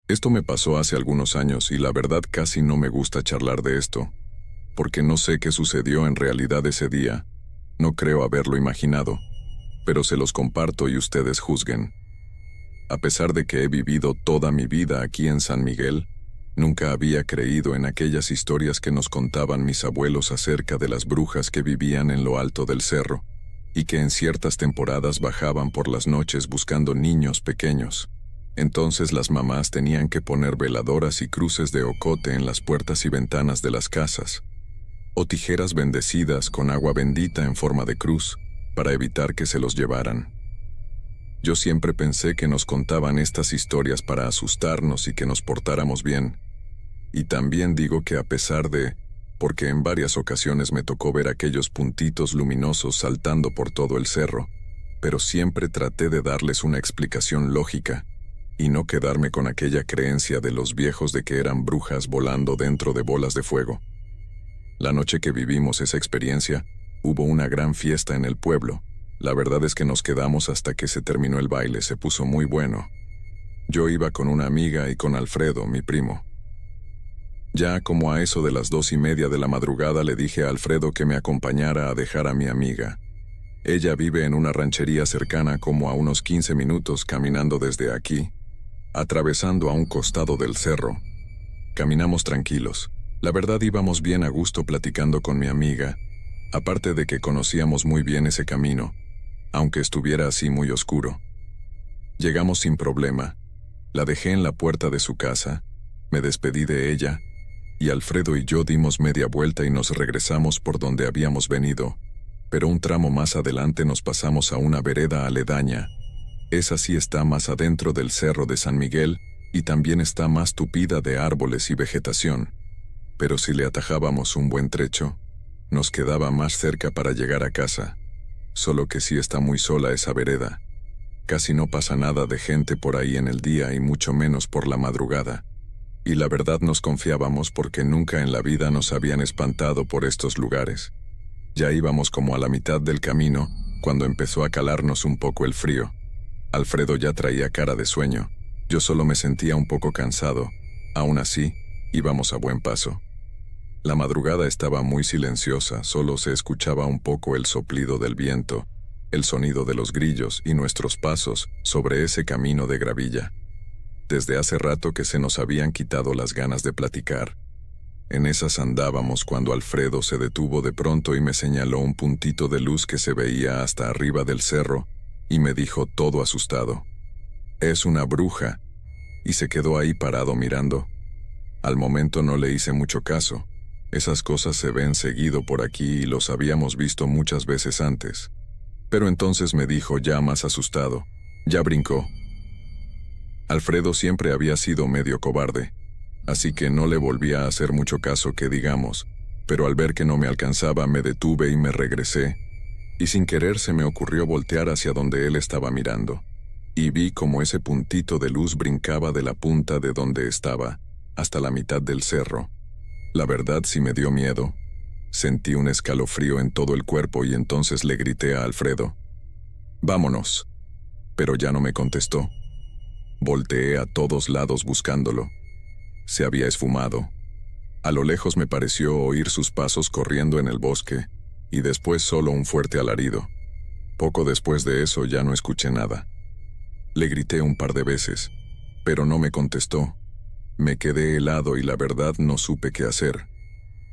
Esto me pasó hace algunos años y la verdad casi no me gusta charlar de esto, porque no sé qué sucedió en realidad ese día. No creo haberlo imaginado, pero se los comparto y ustedes juzguen. A pesar de que he vivido toda mi vida aquí en San Miguel, nunca había creído en aquellas historias que nos contaban mis abuelos acerca de las brujas que vivían en lo alto del cerro, y que en ciertas temporadas bajaban por las noches buscando niños pequeños. Entonces las mamás tenían que poner veladoras y cruces de ocote en las puertas y ventanas de las casas, o tijeras bendecidas con agua bendita en forma de cruz, para evitar que se los llevaran. Yo siempre pensé que nos contaban estas historias para asustarnos y que nos portáramos bien. Y también digo que a pesar de, porque en varias ocasiones me tocó ver aquellos puntitos luminosos saltando por todo el cerro, pero siempre traté de darles una explicación lógica, y no quedarme con aquella creencia de los viejos de que eran brujas volando dentro de bolas de fuego. La noche que vivimos esa experiencia, hubo una gran fiesta en el pueblo. La verdad es que nos quedamos hasta que se terminó el baile, se puso muy bueno. Yo iba con una amiga y con Alfredo, mi primo. Ya como a eso de las 2:30 de la madrugada le dije a Alfredo que me acompañara a dejar a mi amiga. Ella vive en una ranchería cercana como a unos 15 minutos caminando desde aquí, atravesando a un costado del cerro. Caminamos tranquilos. La verdad íbamos bien a gusto platicando con mi amiga, aparte de que conocíamos muy bien ese camino, aunque estuviera así muy oscuro. Llegamos sin problema. La dejé en la puerta de su casa, me despedí de ella, y Alfredo y yo dimos media vuelta y nos regresamos por donde habíamos venido, pero un tramo más adelante nos pasamos a una vereda aledaña. Esa sí está más adentro del cerro de San Miguel y también está más tupida de árboles y vegetación, pero si le atajábamos un buen trecho, nos quedaba más cerca para llegar a casa. Solo que sí está muy sola esa vereda. Casi no pasa nada de gente por ahí en el día y mucho menos por la madrugada. Y la verdad nos confiábamos porque nunca en la vida nos habían espantado por estos lugares. Ya íbamos como a la mitad del camino cuando empezó a calarnos un poco el frío. Alfredo ya traía cara de sueño. Yo solo me sentía un poco cansado. Aún así, íbamos a buen paso. La madrugada estaba muy silenciosa, solo se escuchaba un poco el soplido del viento, el sonido de los grillos y nuestros pasos sobre ese camino de gravilla. Desde hace rato que se nos habían quitado las ganas de platicar. En esas andábamos cuando Alfredo se detuvo de pronto y me señaló un puntito de luz que se veía hasta arriba del cerro, y me dijo todo asustado: «Es una bruja», y se quedó ahí parado mirando. Al momento no le hice mucho caso. Esas cosas se ven seguido por aquí y los habíamos visto muchas veces antes. Pero entonces me dijo ya más asustado: «Ya brincó». Alfredo siempre había sido medio cobarde, así que no le volvía a hacer mucho caso que digamos, pero al ver que no me alcanzaba me detuve y me regresé, y sin querer se me ocurrió voltear hacia donde él estaba mirando, y vi como ese puntito de luz brincaba de la punta de donde estaba, hasta la mitad del cerro. La verdad sí me dio miedo. Sentí un escalofrío en todo el cuerpo y entonces le grité a Alfredo: «Vámonos». Pero ya no me contestó. Volteé a todos lados buscándolo. Se había esfumado. A lo lejos me pareció oír sus pasos corriendo en el bosque, y después solo un fuerte alarido. Poco después de eso ya no escuché nada. Le grité un par de veces, pero no me contestó. Me quedé helado y la verdad no supe qué hacer.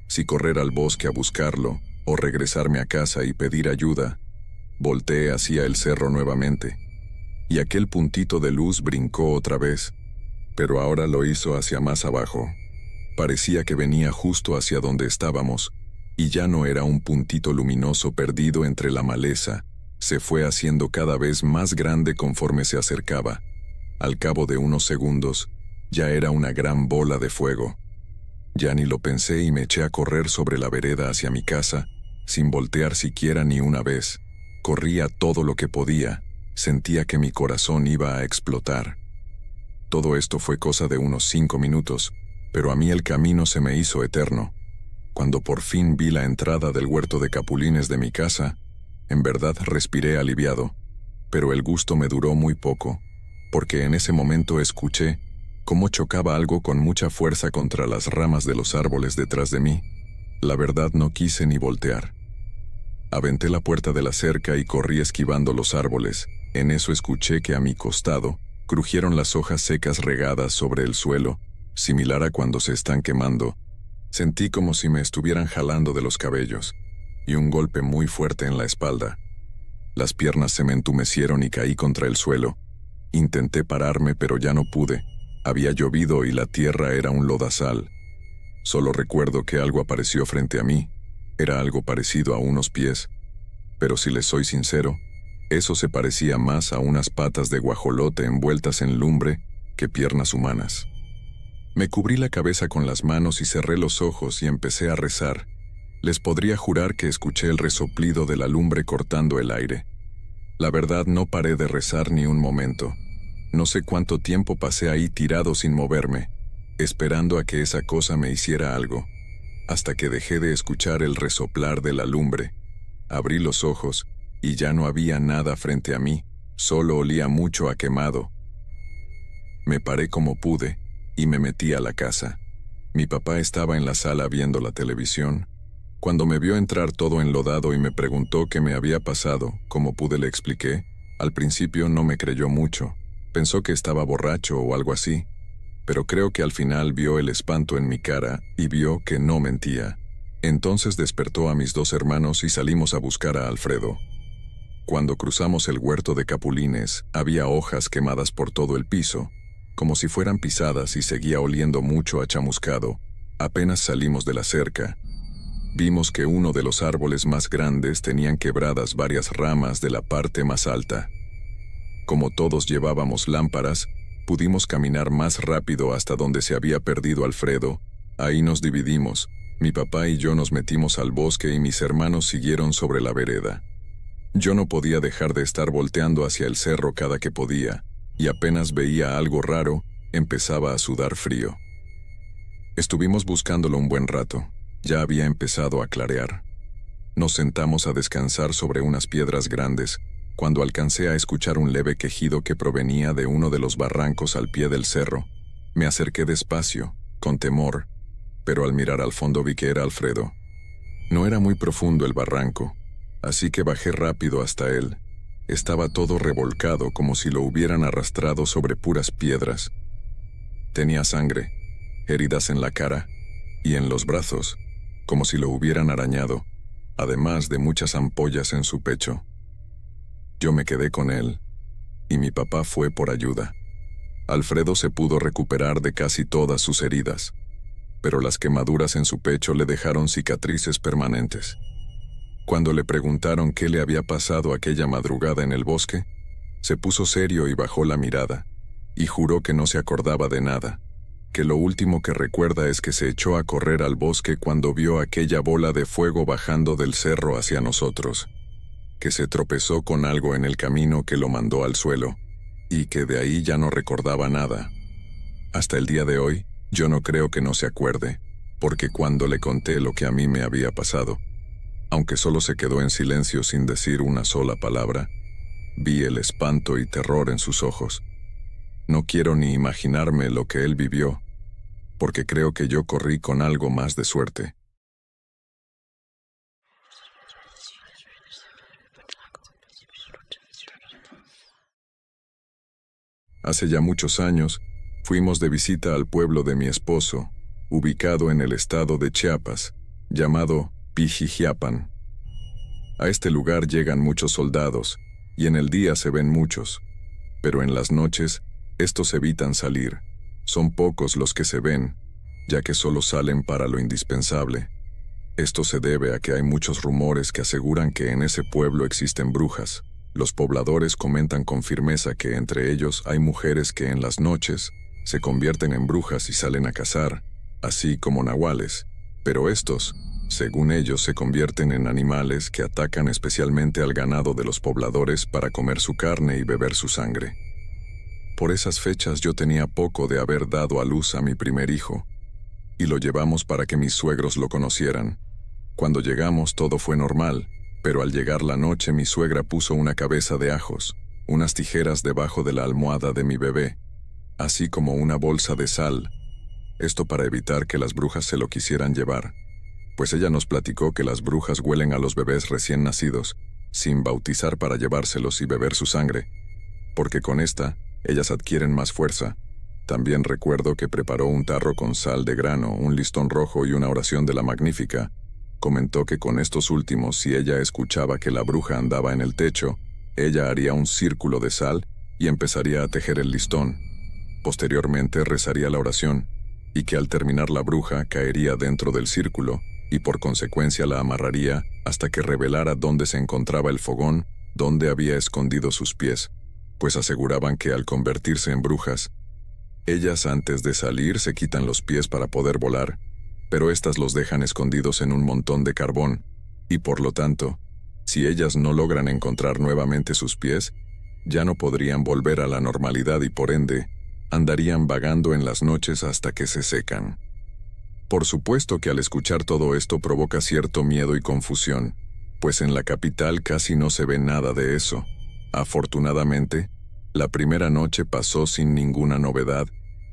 Si correr al bosque a buscarlo, o regresarme a casa y pedir ayuda. Volteé hacia el cerro nuevamente, y aquel puntito de luz brincó otra vez, pero ahora lo hizo hacia más abajo. Parecía que venía justo hacia donde estábamos, y ya no era un puntito luminoso perdido entre la maleza, se fue haciendo cada vez más grande conforme se acercaba. Al cabo de unos segundos, ya era una gran bola de fuego. Ya ni lo pensé y me eché a correr sobre la vereda hacia mi casa, sin voltear siquiera ni una vez. Corría todo lo que podía, sentía que mi corazón iba a explotar. Todo esto fue cosa de unos 5 minutos, pero a mí el camino se me hizo eterno. Cuando por fin vi la entrada del huerto de capulines de mi casa, En verdad respiré aliviado, pero el gusto me duró muy poco, porque en ese momento escuché cómo chocaba algo con mucha fuerza contra las ramas de los árboles detrás de mí. La verdad no quise ni voltear. Aventé la puerta de la cerca y corrí esquivando los árboles. En eso escuché que a mi costado crujieron las hojas secas regadas sobre el suelo, similar a cuando se están quemando. Sentí como si me estuvieran jalando de los cabellos, y un golpe muy fuerte en la espalda. Las piernas se me entumecieron y caí contra el suelo. Intenté pararme, pero ya no pude. Había llovido y la tierra era un lodazal. Solo recuerdo que algo apareció frente a mí. Era algo parecido a unos pies. Pero si les soy sincero, eso se parecía más a unas patas de guajolote envueltas en lumbre que piernas humanas. Me cubrí la cabeza con las manos y cerré los ojos y empecé a rezar. Les podría jurar que escuché el resoplido de la lumbre cortando el aire. La verdad, no paré de rezar ni un momento. No sé cuánto tiempo pasé ahí tirado sin moverme, esperando a que esa cosa me hiciera algo, hasta que dejé de escuchar el resoplar de la lumbre. Abrí los ojos y ya no había nada frente a mí, solo olía mucho a quemado. Me paré como pude y me metí a la casa. Mi papá estaba en la sala viendo la televisión. Cuando me vio entrar todo enlodado y me preguntó qué me había pasado, como pude le expliqué. Al principio no me creyó mucho, pensó que estaba borracho o algo así, pero creo que al final vio el espanto en mi cara y vio que no mentía. Entonces despertó a mis dos hermanos y salimos a buscar a Alfredo. Cuando cruzamos el huerto de capulines, había hojas quemadas por todo el piso, como si fueran pisadas, y seguía oliendo mucho a chamuscado. Apenas salimos de la cerca, vimos que uno de los árboles más grandes tenían quebradas varias ramas de la parte más alta. Como todos llevábamos lámparas, pudimos caminar más rápido hasta donde se había perdido Alfredo. Ahí nos dividimos. Mi papá y yo nos metimos al bosque y mis hermanos siguieron sobre la vereda. Yo no podía dejar de estar volteando hacia el cerro cada que podía, y apenas veía algo raro, empezaba a sudar frío. Estuvimos buscándolo un buen rato. Ya había empezado a clarear. Nos sentamos a descansar sobre unas piedras grandes, cuando alcancé a escuchar un leve quejido que provenía de uno de los barrancos al pie del cerro. Me acerqué despacio, con temor, pero al mirar al fondo vi que era Alfredo. No era muy profundo el barranco, así que bajé rápido hasta él. Estaba todo revolcado como si lo hubieran arrastrado sobre puras piedras. Tenía sangre, heridas en la cara y en los brazos, como si lo hubieran arañado, además de muchas ampollas en su pecho. Yo me quedé con él, y mi papá fue por ayuda. Alfredo se pudo recuperar de casi todas sus heridas, pero las quemaduras en su pecho le dejaron cicatrices permanentes. Cuando le preguntaron qué le había pasado aquella madrugada en el bosque, se puso serio y bajó la mirada, y juró que no se acordaba de nada, que lo último que recuerda es que se echó a correr al bosque cuando vio aquella bola de fuego bajando del cerro hacia nosotros, que se tropezó con algo en el camino que lo mandó al suelo, y que de ahí ya no recordaba nada. Hasta el día de hoy, yo no creo que no se acuerde, porque cuando le conté lo que a mí me había pasado, aunque solo se quedó en silencio sin decir una sola palabra, vi el espanto y terror en sus ojos. No quiero ni imaginarme lo que él vivió, porque creo que yo corrí con algo más de suerte. Hace ya muchos años, fuimos de visita al pueblo de mi esposo, ubicado en el estado de Chiapas, llamado Pijijiapan. A este lugar llegan muchos soldados, y en el día se ven muchos, pero en las noches, estos evitan salir. Son pocos los que se ven, ya que solo salen para lo indispensable. Esto se debe a que hay muchos rumores que aseguran que en ese pueblo existen brujas. Los pobladores comentan con firmeza que entre ellos hay mujeres que en las noches se convierten en brujas y salen a cazar, así como nahuales, pero estos, según ellos, se convierten en animales que atacan especialmente al ganado de los pobladores para comer su carne y beber su sangre. Por esas fechas yo tenía poco de haber dado a luz a mi primer hijo, y lo llevamos para que mis suegros lo conocieran. Cuando llegamos todo fue normal, Pero al llegar la noche mi suegra puso una cabeza de ajos, unas tijeras debajo de la almohada de mi bebé, así como una bolsa de sal, esto para evitar que las brujas se lo quisieran llevar, pues ella nos platicó que las brujas huelen a los bebés recién nacidos, sin bautizar para llevárselos y beber su sangre, porque con esta, ellas adquieren más fuerza. También recuerdo que preparó un tarro con sal de grano, un listón rojo y una oración de la Magnífica. Comentó que con estos últimos, si ella escuchaba que la bruja andaba en el techo, ella haría un círculo de sal y empezaría a tejer el listón. Posteriormente rezaría la oración, y que al terminar la bruja caería dentro del círculo, y por consecuencia la amarraría hasta que revelara dónde se encontraba el fogón, donde había escondido sus pies, pues aseguraban que al convertirse en brujas, ellas antes de salir se quitan los pies para poder volar, pero éstas los dejan escondidos en un montón de carbón, y por lo tanto, si ellas no logran encontrar nuevamente sus pies, ya no podrían volver a la normalidad y por ende, andarían vagando en las noches hasta que se secan. Por supuesto que al escuchar todo esto provoca cierto miedo y confusión, pues en la capital casi no se ve nada de eso. Afortunadamente, la primera noche pasó sin ninguna novedad,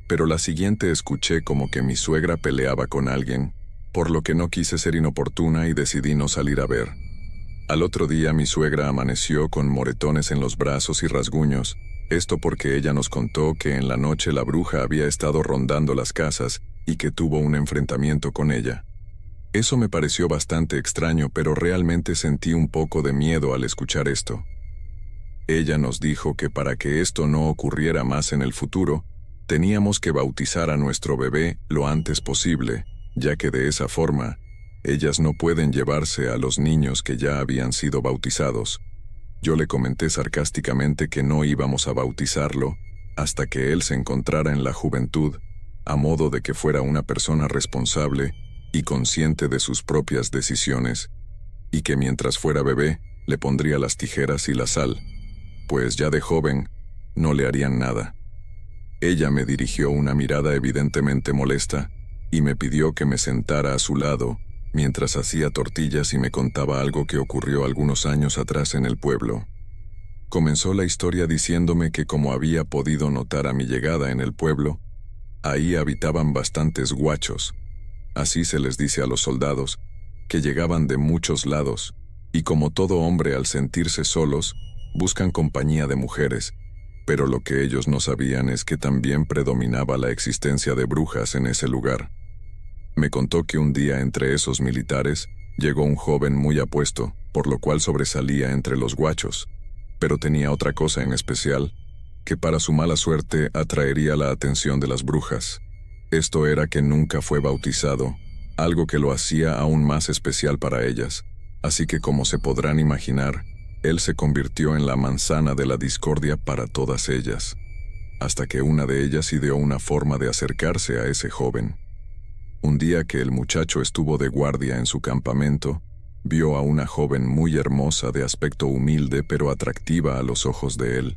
pero la siguiente escuché como que mi suegra peleaba con alguien, por lo que no quise ser inoportuna y decidí no salir a ver. Al otro día mi suegra amaneció con moretones en los brazos y rasguños, esto porque ella nos contó que en la noche la bruja había estado rondando las casas y que tuvo un enfrentamiento con ella. Eso me pareció bastante extraño, pero realmente sentí un poco de miedo al escuchar esto. Ella nos dijo que para que esto no ocurriera más en el futuro, teníamos que bautizar a nuestro bebé lo antes posible, ya que de esa forma, ellas no pueden llevarse a los niños que ya habían sido bautizados. Yo le comenté sarcásticamente que no íbamos a bautizarlo hasta que él se encontrara en la juventud, a modo de que fuera una persona responsable y consciente de sus propias decisiones, y que mientras fuera bebé le pondría las tijeras y la sal, pues ya de joven no le harían nada. Ella me dirigió una mirada evidentemente molesta y me pidió que me sentara a su lado mientras hacía tortillas y me contaba algo que ocurrió algunos años atrás en el pueblo. Comenzó la historia diciéndome que como había podido notar a mi llegada en el pueblo, ahí habitaban bastantes guachos, así se les dice a los soldados, que llegaban de muchos lados, y como todo hombre al sentirse solos, buscan compañía de mujeres, pero lo que ellos no sabían es que también predominaba la existencia de brujas en ese lugar. Me contó que un día entre esos militares llegó un joven muy apuesto, por lo cual sobresalía entre los guachos, pero tenía otra cosa en especial, que para su mala suerte atraería la atención de las brujas. Esto era que nunca fue bautizado, algo que lo hacía aún más especial para ellas, así que como se podrán imaginar, él se convirtió en la manzana de la discordia para todas ellas, hasta que una de ellas ideó una forma de acercarse a ese joven. Un día que el muchacho estuvo de guardia en su campamento, vio a una joven muy hermosa de aspecto humilde pero atractiva a los ojos de él.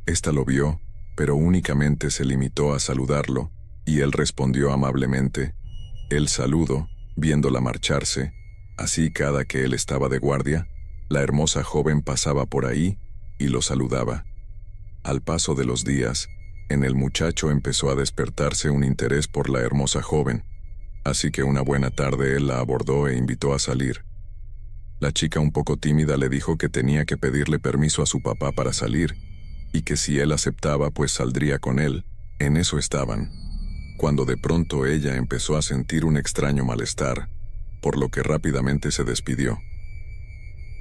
Esta lo vio, pero únicamente se limitó a saludarlo, y él respondió amablemente el saludo, viéndola marcharse. Así cada que él estaba de guardia, la hermosa joven pasaba por ahí y lo saludaba. Al paso de los días, en el muchacho empezó a despertarse un interés por la hermosa joven, así que una buena tarde él la abordó e invitó a salir. La chica, un poco tímida, le dijo que tenía que pedirle permiso a su papá para salir, y que si él aceptaba pues saldría con él. En eso estaban, cuando de pronto ella empezó a sentir un extraño malestar, por lo que rápidamente se despidió.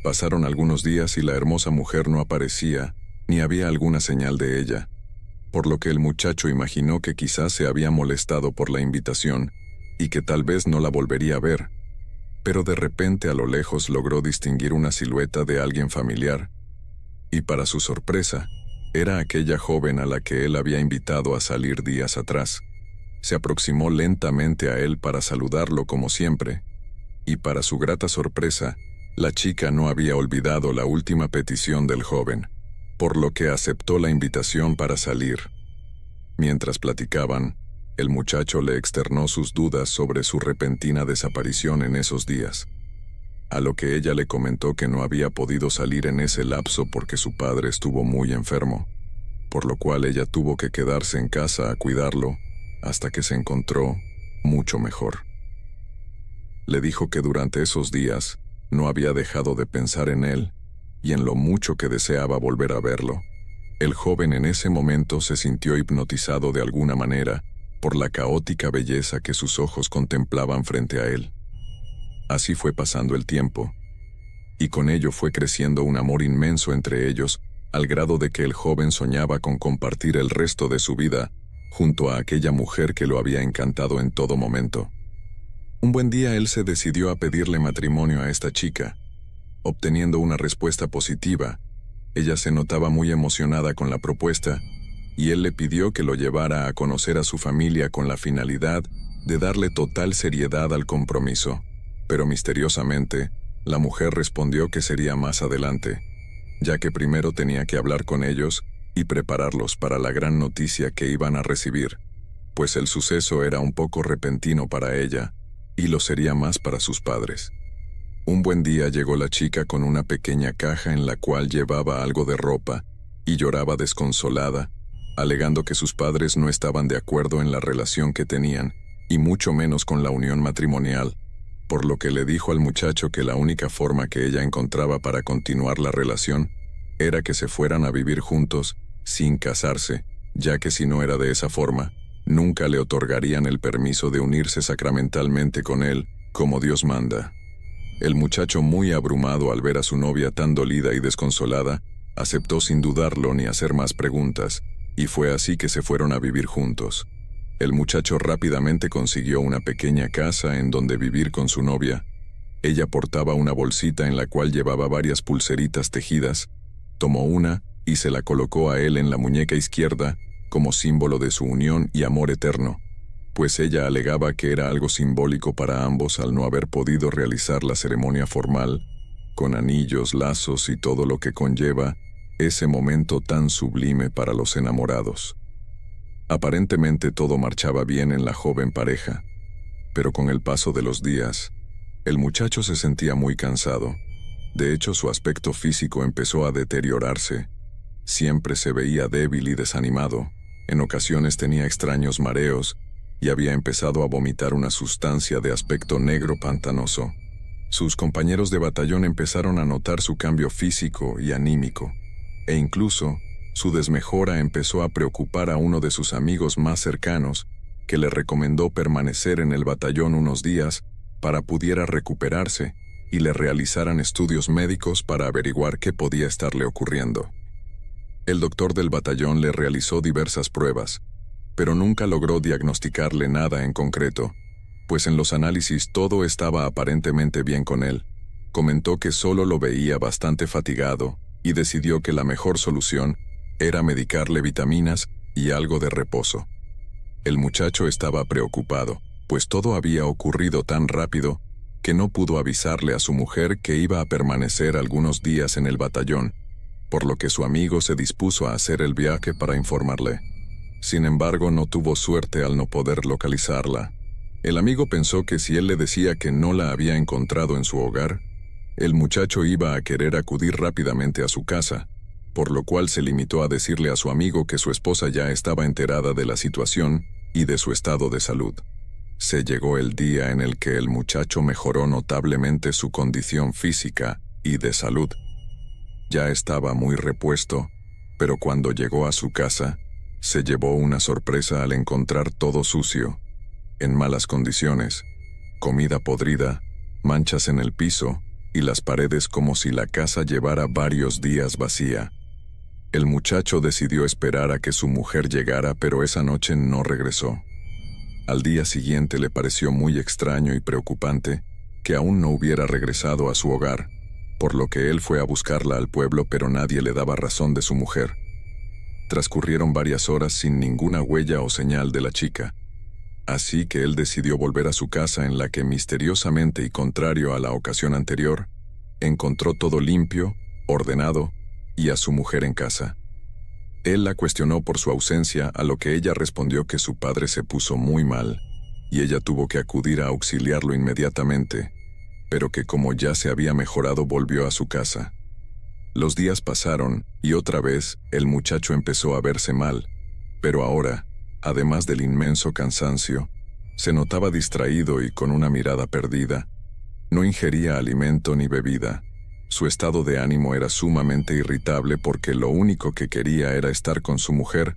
Pasaron algunos días y la hermosa mujer no aparecía, ni había alguna señal de ella, por lo que el muchacho imaginó que quizás se había molestado por la invitación y que tal vez no la volvería a ver, pero de repente a lo lejos logró distinguir una silueta de alguien familiar, y para su sorpresa, era aquella joven a la que él había invitado a salir días atrás. Se aproximó lentamente a él para saludarlo como siempre, y para su grata sorpresa, la chica no había olvidado la última petición del joven, por lo que aceptó la invitación para salir. Mientras platicaban, el muchacho le externó sus dudas sobre su repentina desaparición en esos días. a lo que ella le comentó que no había podido salir en ese lapso porque su padre estuvo muy enfermo, por lo cual ella tuvo que quedarse en casa a cuidarlo hasta que se encontró mucho mejor. Le dijo que durante esos días no había dejado de pensar en él y en lo mucho que deseaba volver a verlo. El joven en ese momento se sintió hipnotizado de alguna manera por la caótica belleza que sus ojos contemplaban frente a él. Así fue pasando el tiempo, y con ello fue creciendo un amor inmenso entre ellos, al grado de que el joven soñaba con compartir el resto de su vida junto a aquella mujer que lo había encantado en todo momento. Un buen día él se decidió a pedirle matrimonio a esta chica. Obteniendo una respuesta positiva, ella se notaba muy emocionada con la propuesta, y él le pidió que lo llevara a conocer a su familia con la finalidad de darle total seriedad al compromiso. Pero misteriosamente, la mujer respondió que sería más adelante, ya que primero tenía que hablar con ellos y prepararlos para la gran noticia que iban a recibir, pues el suceso era un poco repentino para ella, y lo sería más para sus padres. Un buen día llegó la chica con una pequeña caja en la cual llevaba algo de ropa, y lloraba desconsolada, alegando que sus padres no estaban de acuerdo en la relación que tenían, y mucho menos con la unión matrimonial, por lo que le dijo al muchacho que la única forma que ella encontraba para continuar la relación era que se fueran a vivir juntos, sin casarse, ya que si no era de esa forma, nunca le otorgarían el permiso de unirse sacramentalmente con él, como Dios manda. El muchacho, muy abrumado al ver a su novia tan dolida y desconsolada, aceptó sin dudarlo ni hacer más preguntas, y fue así que se fueron a vivir juntos. El muchacho rápidamente consiguió una pequeña casa en donde vivir con su novia. Ella portaba una bolsita en la cual llevaba varias pulseritas tejidas. Tomó una y se la colocó a él en la muñeca izquierda como símbolo de su unión y amor eterno, pues ella alegaba que era algo simbólico para ambos al no haber podido realizar la ceremonia formal, con anillos, lazos y todo lo que conlleva ese momento tan sublime para los enamorados. Aparentemente todo marchaba bien en la joven pareja, pero con el paso de los días, el muchacho se sentía muy cansado. De hecho, su aspecto físico empezó a deteriorarse. Siempre se veía débil y desanimado, en ocasiones tenía extraños mareos y había empezado a vomitar una sustancia de aspecto negro pantanoso. Sus compañeros de batallón empezaron a notar su cambio físico y anímico, e incluso su desmejora empezó a preocupar a uno de sus amigos más cercanos, que le recomendó permanecer en el batallón unos días para pudiera recuperarse y le realizaran estudios médicos para averiguar qué podía estarle ocurriendo. El doctor del batallón le realizó diversas pruebas, pero nunca logró diagnosticarle nada en concreto, pues en los análisis todo estaba aparentemente bien con él. Comentó que solo lo veía bastante fatigado y decidió que la mejor solución era medicarle vitaminas y algo de reposo. El muchacho estaba preocupado, pues todo había ocurrido tan rápido que no pudo avisarle a su mujer que iba a permanecer algunos días en el batallón, por lo que su amigo se dispuso a hacer el viaje para informarle. Sin embargo, no tuvo suerte al no poder localizarla. El amigo pensó que si él le decía que no la había encontrado en su hogar, el muchacho iba a querer acudir rápidamente a su casa, por lo cual se limitó a decirle a su amigo que su esposa ya estaba enterada de la situación y de su estado de salud. Se llegó el día en el que el muchacho mejoró notablemente su condición física y de salud. Ya estaba muy repuesto, pero cuando llegó a su casa, se llevó una sorpresa al encontrar todo sucio, en malas condiciones, comida podrida, manchas en el piso y las paredes como si la casa llevara varios días vacía. El muchacho decidió esperar a que su mujer llegara, pero esa noche no regresó. Al día siguiente le pareció muy extraño y preocupante que aún no hubiera regresado a su hogar, por lo que él fue a buscarla al pueblo, pero nadie le daba razón de su mujer. Transcurrieron varias horas sin ninguna huella o señal de la chica, así que él decidió volver a su casa, en la que misteriosamente y contrario a la ocasión anterior, encontró todo limpio, ordenado y a su mujer en casa. Él la cuestionó por su ausencia, a lo que ella respondió que su padre se puso muy mal y ella tuvo que acudir a auxiliarlo inmediatamente, pero que como ya se había mejorado volvió a su casa. Los días pasaron y otra vez el muchacho empezó a verse mal, pero ahora, además del inmenso cansancio, se notaba distraído y con una mirada perdida. No ingería alimento ni bebida. Su estado de ánimo era sumamente irritable porque lo único que quería era estar con su mujer.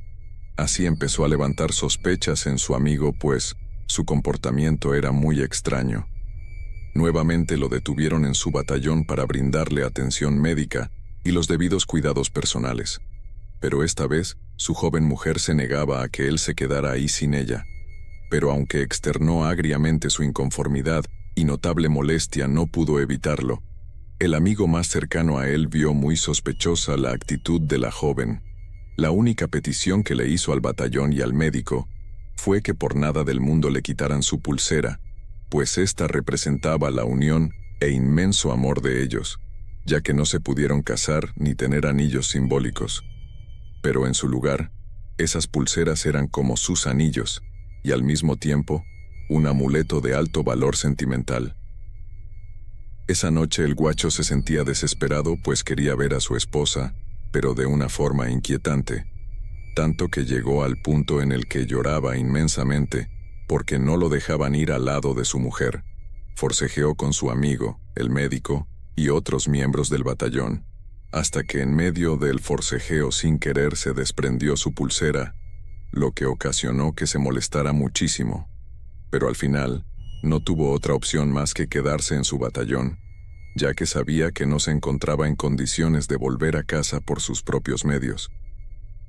Así empezó a levantar sospechas en su amigo, pues su comportamiento era muy extraño. Nuevamente lo detuvieron en su batallón para brindarle atención médica y los debidos cuidados personales. Pero esta vez, su joven mujer se negaba a que él se quedara ahí sin ella. Pero aunque externó agriamente su inconformidad y notable molestia, no pudo evitarlo. El amigo más cercano a él vio muy sospechosa la actitud de la joven. La única petición que le hizo al batallón y al médico fue que por nada del mundo le quitaran su pulsera, pues ésta representaba la unión e inmenso amor de ellos, ya que no se pudieron casar ni tener anillos simbólicos. Pero en su lugar, esas pulseras eran como sus anillos, y al mismo tiempo, un amuleto de alto valor sentimental. Esa noche el guacho se sentía desesperado, pues quería ver a su esposa, pero de una forma inquietante, tanto que llegó al punto en el que lloraba inmensamente, porque no lo dejaban ir al lado de su mujer. Forcejeó con su amigo, el médico, y otros miembros del batallón, hasta que en medio del forcejeo sin querer se desprendió su pulsera, lo que ocasionó que se molestara muchísimo. Pero al final, no tuvo otra opción más que quedarse en su batallón, ya que sabía que no se encontraba en condiciones de volver a casa por sus propios medios.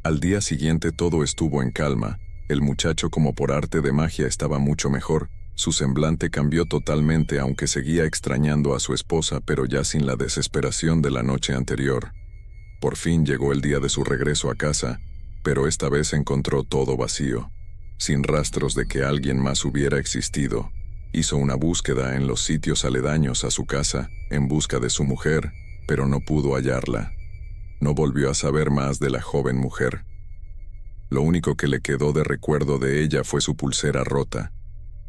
Al día siguiente todo estuvo en calma. El muchacho, como por arte de magia, estaba mucho mejor. Su semblante cambió totalmente, aunque seguía extrañando a su esposa, pero ya sin la desesperación de la noche anterior. Por fin llegó el día de su regreso a casa, pero esta vez encontró todo vacío, sin rastros de que alguien más hubiera existido. Hizo una búsqueda en los sitios aledaños a su casa, en busca de su mujer, pero no pudo hallarla. No volvió a saber más de la joven mujer. Lo único que le quedó de recuerdo de ella fue su pulsera rota,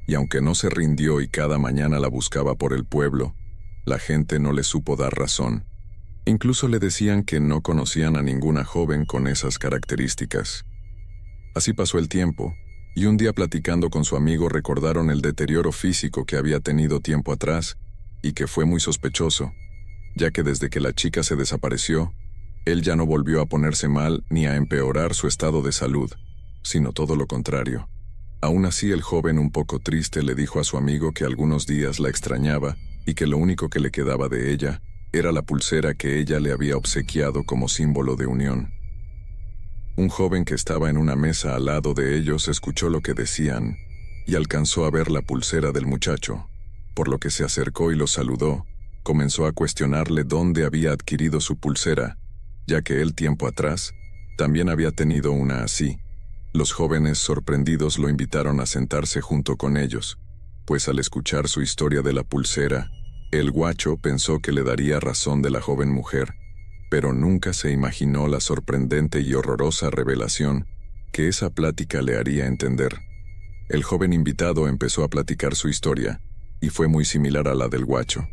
y aunque no se rindió y cada mañana la buscaba por el pueblo, la gente no le supo dar razón. Incluso le decían que no conocían a ninguna joven con esas características. Así pasó el tiempo, y un día platicando con su amigo recordaron el deterioro físico que había tenido tiempo atrás, y que fue muy sospechoso, ya que desde que la chica se desapareció, él ya no volvió a ponerse mal ni a empeorar su estado de salud, sino todo lo contrario. Aún así, el joven, un poco triste, le dijo a su amigo que algunos días la extrañaba y que lo único que le quedaba de ella era la pulsera que ella le había obsequiado como símbolo de unión. Un joven que estaba en una mesa al lado de ellos escuchó lo que decían y alcanzó a ver la pulsera del muchacho, por lo que se acercó y lo saludó. Comenzó a cuestionarle dónde había adquirido su pulsera, ya que él tiempo atrás también había tenido una así. Los jóvenes, sorprendidos, lo invitaron a sentarse junto con ellos, pues al escuchar su historia de la pulsera, el guacho pensó que le daría razón de la joven mujer, pero nunca se imaginó la sorprendente y horrorosa revelación que esa plática le haría entender. El joven invitado empezó a platicar su historia, y fue muy similar a la del guacho,